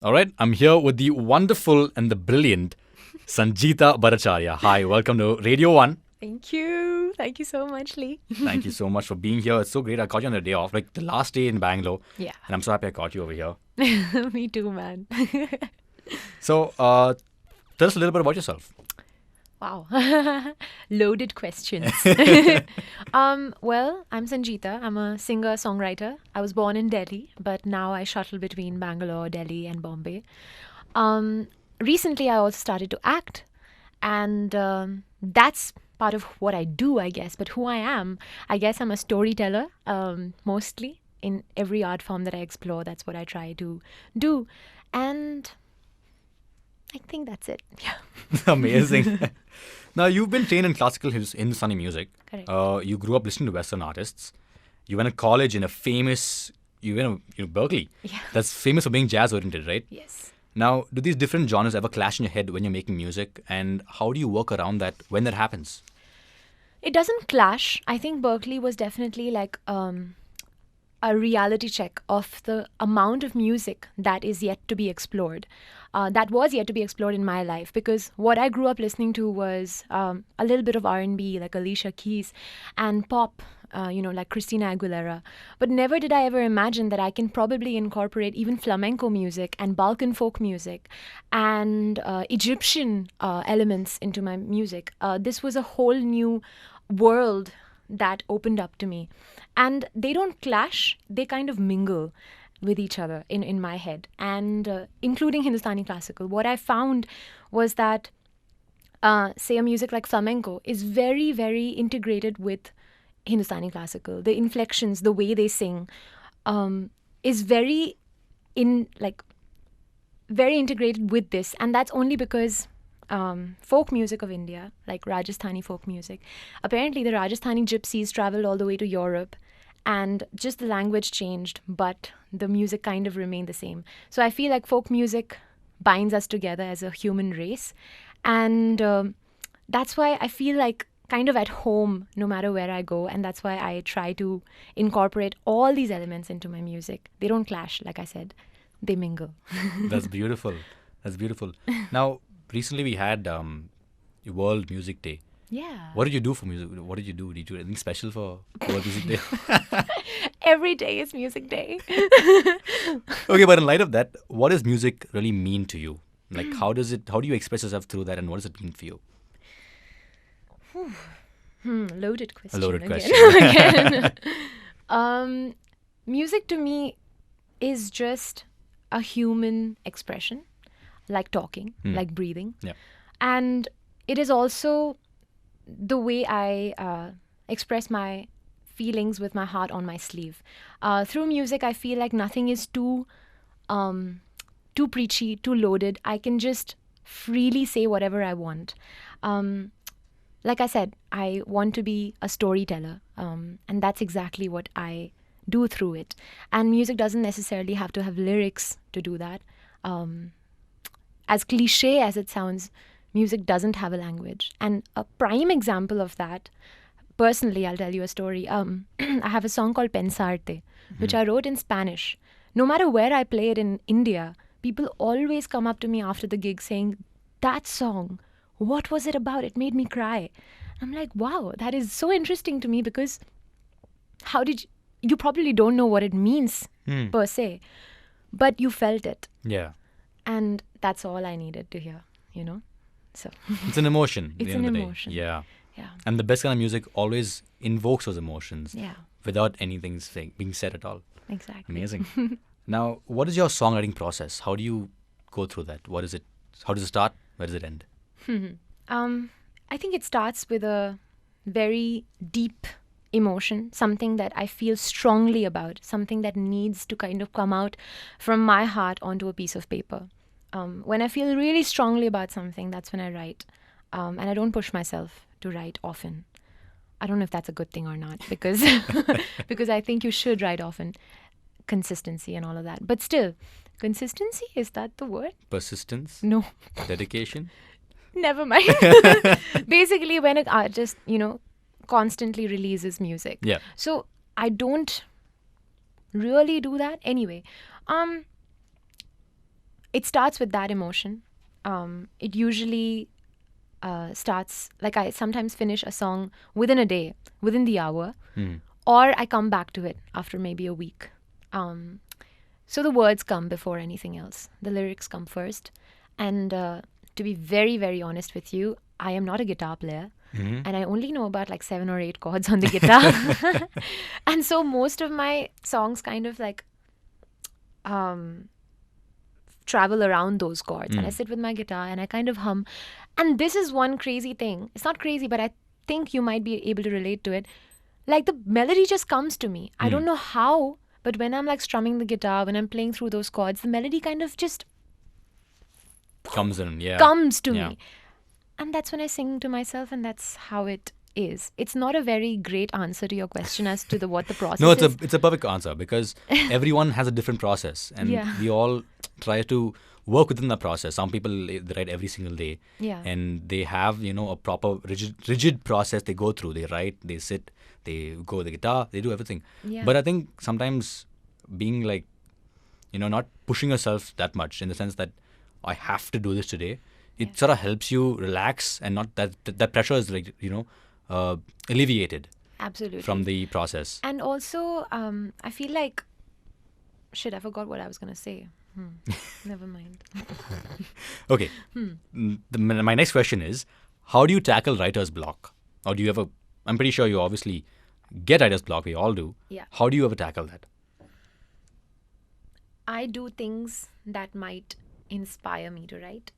All right, I'm here with the wonderful and the brilliant Sanjeeta Bhattacharya. Hi, welcome to Radio 1. Thank you. Thank you so much, Lee. Thank you so much for being here. It's so great. I caught you on the day off, like the last day in Bangalore. Yeah. And I'm so happy I caught you over here. Me too, man. So, tell us a little bit about yourself. Wow. Loaded questions. Well, I'm Sanjeeta. I'm a singer-songwriter. I was born in Delhi, but now I shuttle between Bangalore, Delhi, and Bombay. Recently, I also started to act, and that's part of what I do, I guess. But who I guess I'm a storyteller, mostly. In every art form that I explore, that's what I try to do. And I think that's it. Yeah. Amazing. Now, you've been trained in classical Hindustani music. Correct. You grew up listening to Western artists. You went to college in a famous, Berklee. Yeah. That's famous for being jazz-oriented, right? Yes. Now, do these different genres ever clash in your head when you're making music? And how do you work around that when that happens? It doesn't clash. I think Berklee was definitely like a reality check of the amount of music that is yet to be explored. That was yet to be explored in my life, because what I grew up listening to was a little bit of R&B, like Alicia Keys, and pop, like Christina Aguilera. But never did I ever imagine that I can probably incorporate even flamenco music and Balkan folk music and Egyptian elements into my music. This was a whole new world that opened up to me. And they don't clash, they kind of mingle with each other in my head, and including Hindustani classical. What I found was that, say, a music like flamenco is very, very integrated with Hindustani classical. The inflections, the way they sing, is very integrated with this, and that's only because folk music of India, like Rajasthani folk music, apparently the Rajasthani gypsies traveled all the way to Europe, and just the language changed, but the music kind of remained the same. So I feel like folk music binds us together as a human race, and that's why I feel like kind of at home no matter where I go, and that's why I try to incorporate all these elements into my music. They don't clash, like I said, they mingle. That's beautiful. That's beautiful. Now, recently we had World Music Day. Yeah. What did you do for music? What did you do? Did you do anything special for World Music Day? Every day is music day. Okay, but in light of that, what does music really mean to you? Like, how do you express yourself through that, and what does it mean for you? Loaded question. A loaded again. Again. Music to me is just a human expression, like talking, like breathing. Yeah. And it is also the way I express my feelings with my heart on my sleeve. Through music, I feel like nothing is too preachy, too loaded. I can just freely say whatever I want. Like I said, I want to be a storyteller, and that's exactly what I do through it. And music doesn't necessarily have to have lyrics to do that. As cliche as it sounds, music doesn't have a language. And a prime example of that, personally, I'll tell you a story. I have a song called Pensarte, which I wrote in Spanish. No matter where I play it in India, people always come up to me after the gig saying, that song, what was it about? It made me cry. I'm like, wow, that is so interesting to me, because you probably don't know what it means per se, but you felt it. Yeah. And that's all I needed to hear, So It's an emotion. At It's the end an of the day. emotion. Yeah. yeah. And the best kind of music always invokes those emotions Yeah, without anything being said at all. exactly. Amazing. Now, what is your songwriting process? How do you go through that? What is it? How does it start? Where does it end? I think it starts with a very deep emotion, something that I feel strongly about, something that needs to kind of come out from my heart onto a piece of paper. When I feel really strongly about something, that's when I write. And I don't push myself to write often. I don't know if that's a good thing or not, because because I think you should write often. Consistency and all of that. But still, consistency, is that the word? Persistence? No. Dedication? Never mind. Basically, when an artist, constantly releases music. Yeah. So I don't really do that anyway. it starts with that emotion. It usually starts like I sometimes finish a song within a day, within the hour, or I come back to it after maybe a week. So the words come before anything else. The lyrics come first. And to be very, very honest with you, I am not a guitar player. And I only know about like 7 or 8 chords on the guitar. And so most of my songs kind of like travel around those chords. And I sit with my guitar and I kind of hum. And this is one crazy thing. It's not crazy, but I think you might be able to relate to it. Like the melody just comes to me. I don't know how, but when I'm like strumming the guitar, when I'm playing through those chords, the melody kind of just Comes in, yeah. comes to Yeah. me. And that's when I sing to myself, and that's how it is. It's not a very great answer to your question as to what the process No, is. it's a perfect answer because everyone has a different process, and Yeah. we all try to work within that process. Some people they write every single day, Yeah. and they have a proper rigid process they go through. They write, they sit, they go with the guitar, they do everything. Yeah. But I think sometimes being like not pushing yourself that much in the sense that I have to do this today. It sort of helps you relax and not that pressure is like alleviated Absolutely. from the process. And also, I feel like, shit, I forgot what I was going to say. Never mind. Okay. My next question is, how do you tackle writer's block? Or do you ever, I'm pretty sure you obviously get writer's block, we all do. Yeah. How do you ever tackle that? I do things that might inspire me to write.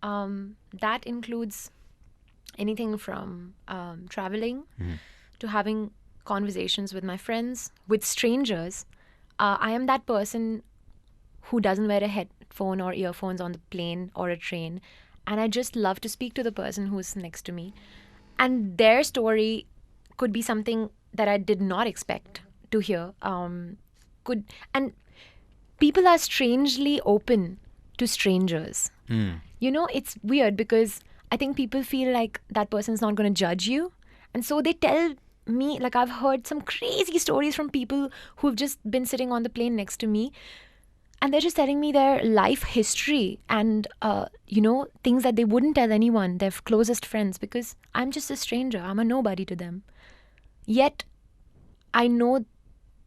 That includes anything from traveling to having conversations with my friends, with strangers. I am that person who doesn't wear a headphone or earphones on the plane or a train, and I just love to speak to the person who's next to me. And their story could be something that I did not expect to hear. And people are strangely open to strangers. It's weird because I think people feel like that person's not going to judge you. And so they tell me, like I've heard some crazy stories from people who've just been sitting on the plane next to me. And they're just telling me their life history and, things that they wouldn't tell anyone, their closest friends, because I'm just a stranger. I'm a nobody to them. Yet, I know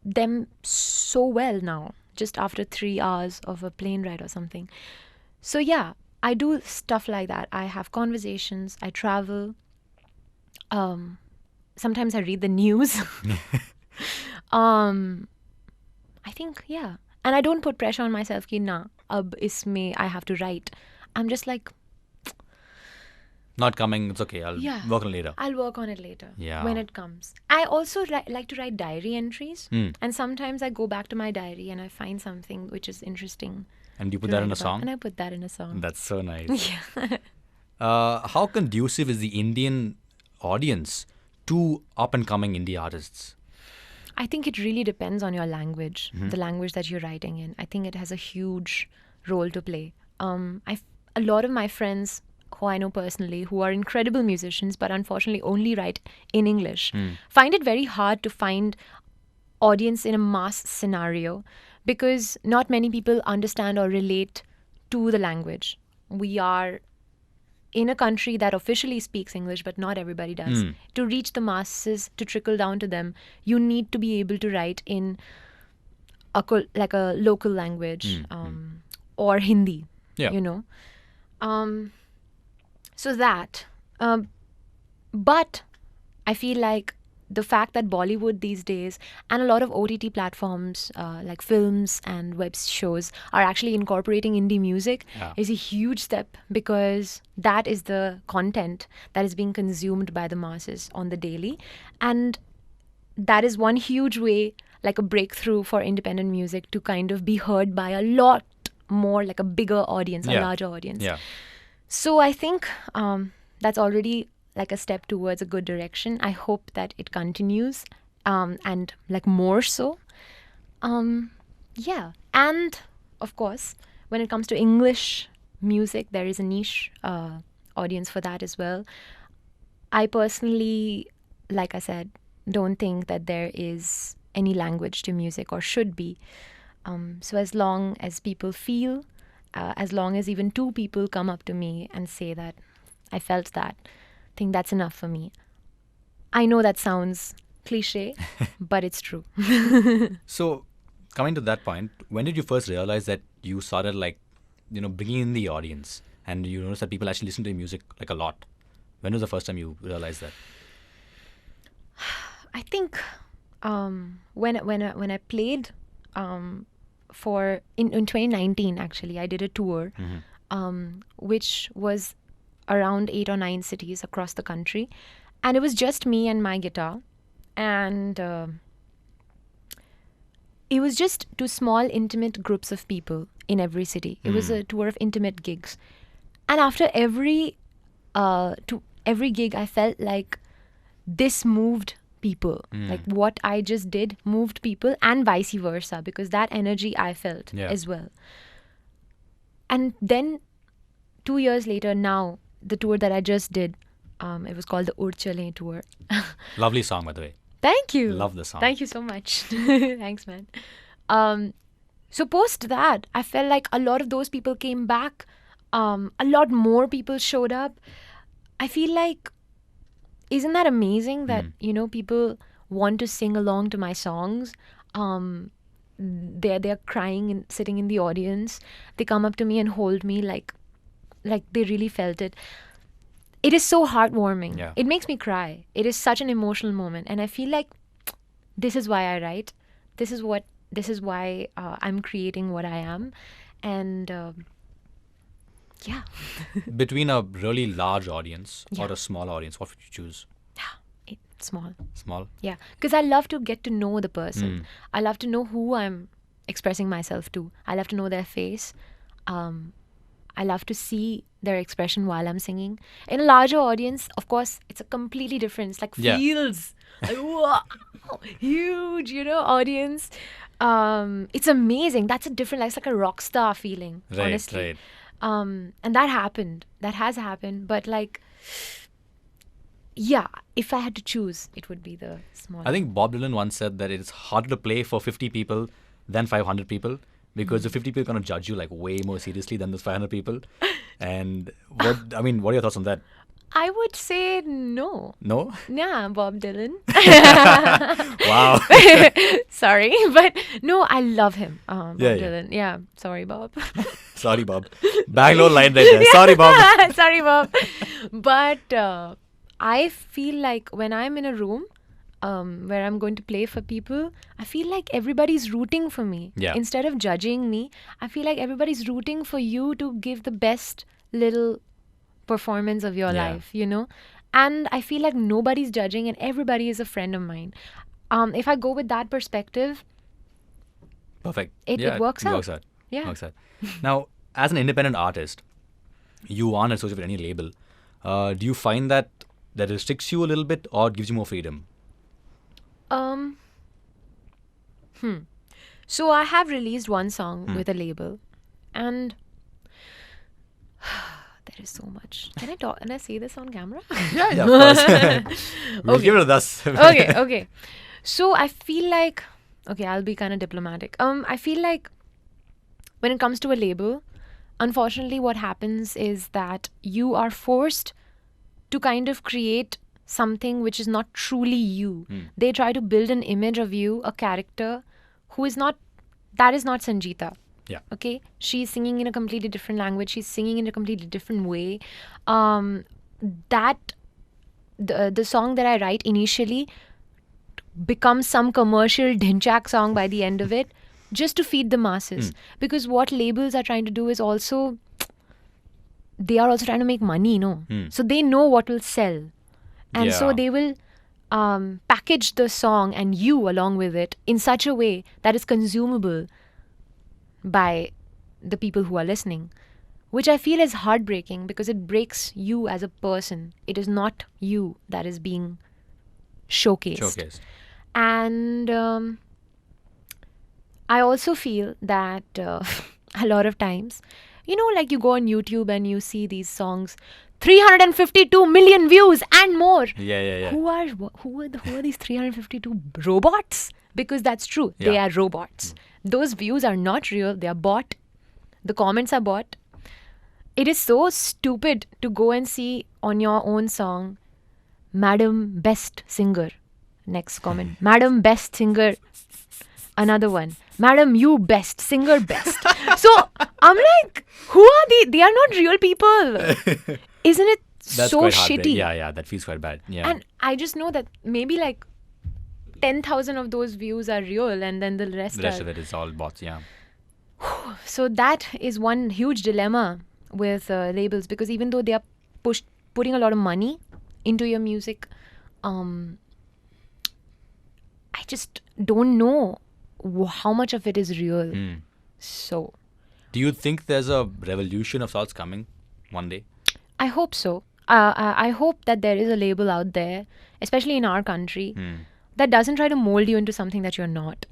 them so well now, just after 3 hours of a plane ride or something. So yeah, I do stuff like that. I have conversations. I travel. Sometimes I read the news. I think, yeah. And I don't put pressure on myself ki na, ab isme I have to write. I'm just like, Not coming, it's okay, I'll Yeah. work on it later. I'll work on it later Yeah. when it comes. I also like to write diary entries. And sometimes I go back to my diary and I find something which is interesting. And you put to that in write a about. song? And I put that in a song. That's so nice. Yeah. How conducive is the Indian audience to up-and-coming indie artists? I think it really depends on your language, the language that you're writing in. I think it has a huge role to play. A lot of my friends who I know personally, who are incredible musicians, but unfortunately only write in English, find it very hard to find audience in a mass scenario because not many people understand or relate to the language. We are in a country that officially speaks English, but not everybody does. To reach the masses, to trickle down to them, you need to be able to write in like a local language or Hindi, Yeah. So that. But I feel like the fact that Bollywood these days and a lot of OTT platforms like films and web shows are actually incorporating indie music is a huge step because that is the content that is being consumed by the masses on the daily. And that is one huge way, like a breakthrough for independent music to kind of be heard by a lot more, like a bigger audience, a larger audience. Yeah. So I think that's already like a step towards a good direction. I hope that it continues and like more so. Yeah. And of course, when it comes to English music, there is a niche audience for that as well. I personally, like I said, don't think that there is any language to music or should be. So as long as people feel as long as even 2 people come up to me and say that I felt that, I think that's enough for me. I know that sounds cliche, but it's true. So, coming to that point, when did you first realize that you started bringing in the audience and you noticed that people actually listen to your music like a lot? When was the first time you realized that? I think when I played for in 2019, actually, I did a tour, which was around 8 or 9 cities across the country, and it was just me and my guitar, and it was just 2 small intimate groups of people in every city. It was a tour of intimate gigs, and after every gig, I felt like this moved people. Like what I just did moved people, and vice versa, because that energy I felt as well. And then 2 years later, now the tour that I just did, it was called the Ud Chale tour. Lovely song, by the way. Thank you. Love the song. Thank you so much. Thanks, man. So post that, I felt like a lot of those people came back. A lot more people showed up. I feel like, isn't that amazing that, people want to sing along to my songs? They're crying and sitting in the audience. They come up to me and hold me like they really felt it. It is so heartwarming. Yeah. It makes me cry. It is such an emotional moment. And I feel like this is why I write. This is why I'm creating what I am. And yeah. Between a really large audience or a small audience, what would you choose? Small. Small? Yeah. Because I love to get to know the person. I love to know who I'm expressing myself to. I love to know their face. I love to see their expression while I'm singing. In a larger audience, of course, it's a completely different. It's like feels. Like, wow, huge, audience. It's amazing. That's a different, it's like a rock star feeling, honestly. Right. And that happened. That has happened. But if I had to choose, it would be the small. I think Bob Dylan once said that it's harder to play for 50 people than 500 people because the 50 people are going to judge you way more seriously than those 500 people. And what are your thoughts on that? I would say no. No? Yeah, Bob Dylan. Wow. Sorry, but no, I love him. Bob Yeah. Dylan. Yeah, sorry, Bob. Sorry, Bob. Bangalore line right there. Sorry, Bob. Sorry, Bob. But I feel like when I'm in a room where I'm going to play for people, I feel like everybody's rooting for me. Yeah. Instead of judging me, I feel like everybody's rooting for you to give the best little performance of your life, And I feel like nobody's judging and everybody is a friend of mine. If I go with that perspective, perfect. It works out. Works out. Yeah. Works out. Now, as an independent artist, you aren't associated with any label. Do you find that restricts you a little bit or gives you more freedom? So I have released one song with a label, and there is so much. Can I talk? Can I say this on camera? Yeah, of course. We'll give it a thus. Okay. So I feel like, I'll be kind of diplomatic. I feel like when it comes to a label, unfortunately, what happens is that you are forced to kind of create something which is not truly you. They try to build an image of you, a character that is not Sanjeeta. Yeah. Okay? She's singing in a completely different language. She's singing in a completely different way. The song that I write initially becomes some commercial dhinchak song by the end of it, just to feed the masses. Because what labels are trying to do is also, they are also trying to make money, So they know what will sell. And so they will package the song and you along with it in such a way that is consumable by the people who are listening, which I feel is heartbreaking because it breaks you as a person. It is not you that is being showcased. And I also feel that a lot of times, like you go on YouTube and you see these songs, 352 million views and more. Yeah. Who are these 352 robots? Because that's true. Yeah. They are robots. Those views are not real. They are bought. The comments are bought. It is so stupid to go and see on your own song, Madam Best Singer. Next comment. Madam Best Singer. Another one. Madam, you best. Singer best. So I'm like, who are they? They are not real people. Isn't it That's so quite shitty? heartbreaking. Yeah, that feels quite bad. Yeah. And I just know that maybe like 10,000 of those views are real and then the rest The rest are. of it is all bots, yeah. So that is one huge dilemma with labels, because even though they are putting a lot of money into your music, I just don't know how much of it is real. So Do you think there's a revolution of sorts coming one day? I hope so. I hope that there is a label out there, especially in our country, that doesn't try to mold you into something that you're not.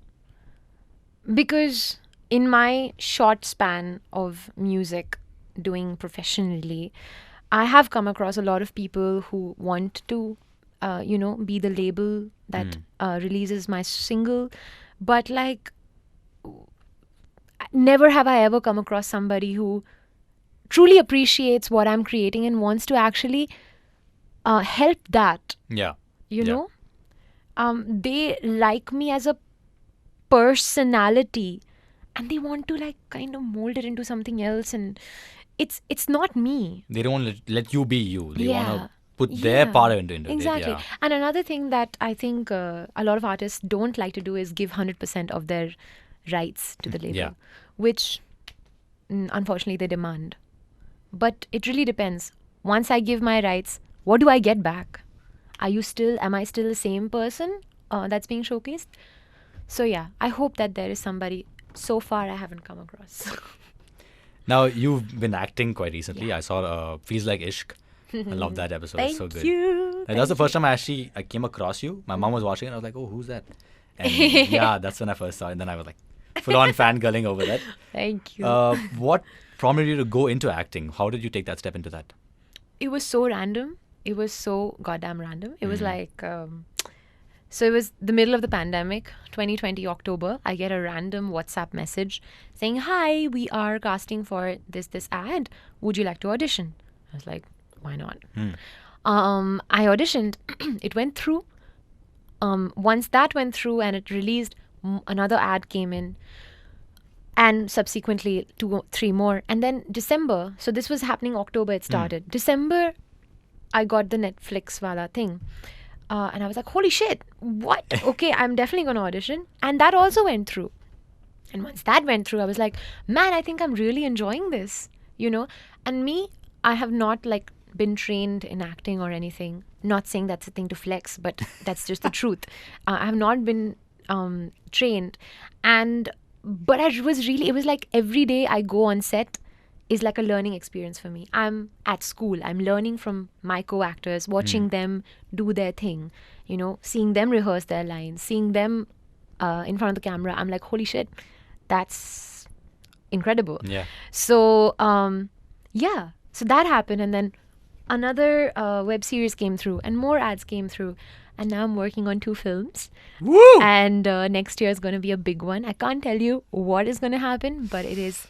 Because in my short span of music doing professionally, I have come across a lot of people who want to, be the label that releases my single. But like, never have I ever come across somebody who truly appreciates what I'm creating and wants to actually help that. Yeah. You Yeah. know, they like me as a personality, and they want to like kind of mold it into something else, and it's not me. They don't want to let you be you. They want Yeah. to put their Yeah. part into it. Exactly. Yeah. And another thing that I think a lot of artists don't like to do is give 100% of their rights to the label, Yeah. which unfortunately they demand. But it really depends. Once I give my rights, what do I get back? Am I still the same person that's being showcased? So yeah, I hope that there is somebody. So far, I haven't come across. Now, you've been acting quite recently. I saw Feels Like Ishq. I love that episode. It's so Thank good. you. And that was the first time I came across you. My mom was watching it. I was like, oh, who's that? And yeah, that's when I first saw it. And then I was like, full on fangirling over that. Thank you. What prompted you to go into acting? How did you take that step into that? It was so random. It was so goddamn random. It was like, so it was the middle of the pandemic, 2020 October. I get a random WhatsApp message saying, hi, we are casting for this ad. Would you like to audition? I was like, why not? I auditioned. It went through. Once that went through and it released, another ad came in. And subsequently 3 more. And then December, so this was happening October, it started. December, I got the Netflix wala thing. And I was like, holy shit, what? Okay, I'm definitely going to audition. And that also went through. And once that went through, I was like, man, I think I'm really enjoying this, you know? And me, I have not like been trained in acting or anything. Not saying that's a thing to flex, but that's just the truth. I have not been trained. But it was like every day I go on set is like a learning experience for me. I'm at school. I'm learning from my co-actors, watching them do their thing, you know, seeing them rehearse their lines, seeing them in front of the camera. I'm like, holy shit, that's incredible. Yeah. So, yeah. So that happened. And then another web series came through and more ads came through. And now I'm working on 2 films. Woo! And next year is going to be a big one. I can't tell you what is going to happen, but it is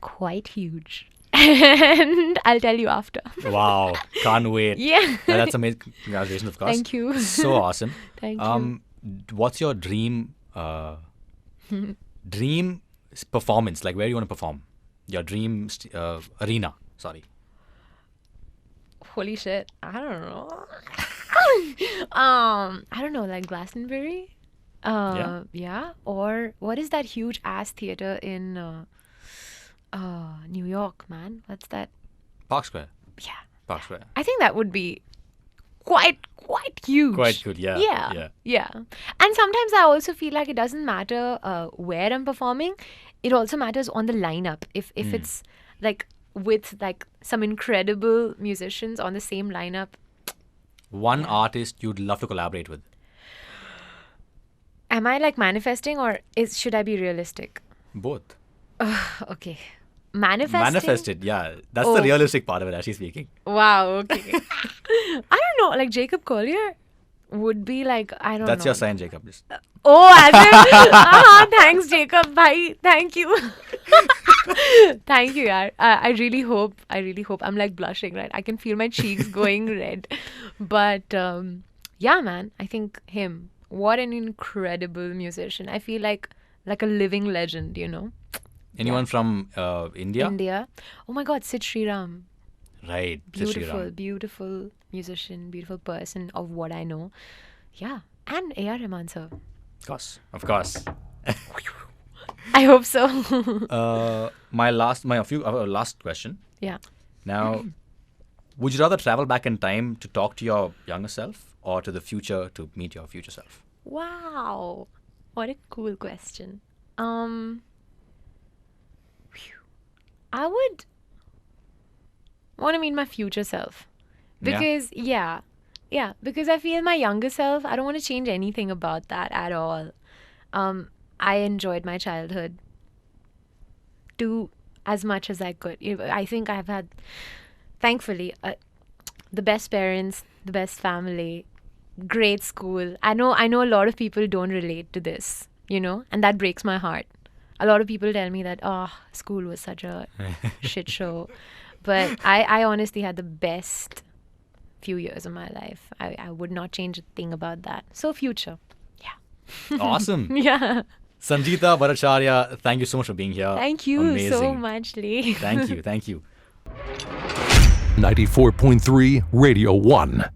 quite huge. And I'll tell you after. Wow. Can't wait. Yeah. That's amazing. Congratulations, of course. Thank you. So awesome. Thank you. What's your dream performance? Like, where do you want to perform? Your dream arena. Sorry. Holy shit. I don't know. I don't know, like Glastonbury? Yeah. Or what is that huge ass theater in New York, man? What's that? Park Square. Yeah. Park Square. I think that would be quite huge. Quite good, yeah. Yeah. And sometimes I also feel like it doesn't matter where I'm performing. It also matters on the lineup. If it's like with like some incredible musicians on the same lineup. One artist you'd love to collaborate with. Am I like manifesting or should I be realistic? Both. Okay. Manifesting? Manifested, yeah. That's the realistic part of it, actually speaking. Wow, okay. I don't know, like Jacob Collier would be like, I don't know. That's your sign, Jacob. Just. Oh, as in, thanks, Jacob. Bye. Thank you. Thank you, yaar. I really hope. I'm like blushing, right? I can feel my cheeks going red. But yeah, man, I think him. What an incredible musician. I feel like a living legend, you know. Anyone from India? India. Oh my God, Sid Sriram. Right. Sid Beautiful, Sriram. beautiful musician, beautiful person of what I know. Yeah. And A.R. Rahman, sir. Of course. I hope so. My last question. Yeah. Now, would you rather travel back in time to talk to your younger self or to the future to meet your future self? Wow. What a cool question. I would want to meet my future self. Because, because I feel my younger self, I don't want to change anything about that at all. I enjoyed my childhood as much as I could. I think I've had, thankfully, the best parents, the best family, great school. I know a lot of people don't relate to this, and that breaks my heart. A lot of people tell me that, school was such a shit show. But I honestly had the best few years of my life. I would not change a thing about that. So future. Yeah. Awesome. Yeah. Sanjeeta Bhattacharya, thank you so much for being here. Thank you so much, Lee. Thank you. 94.3 Radio 1.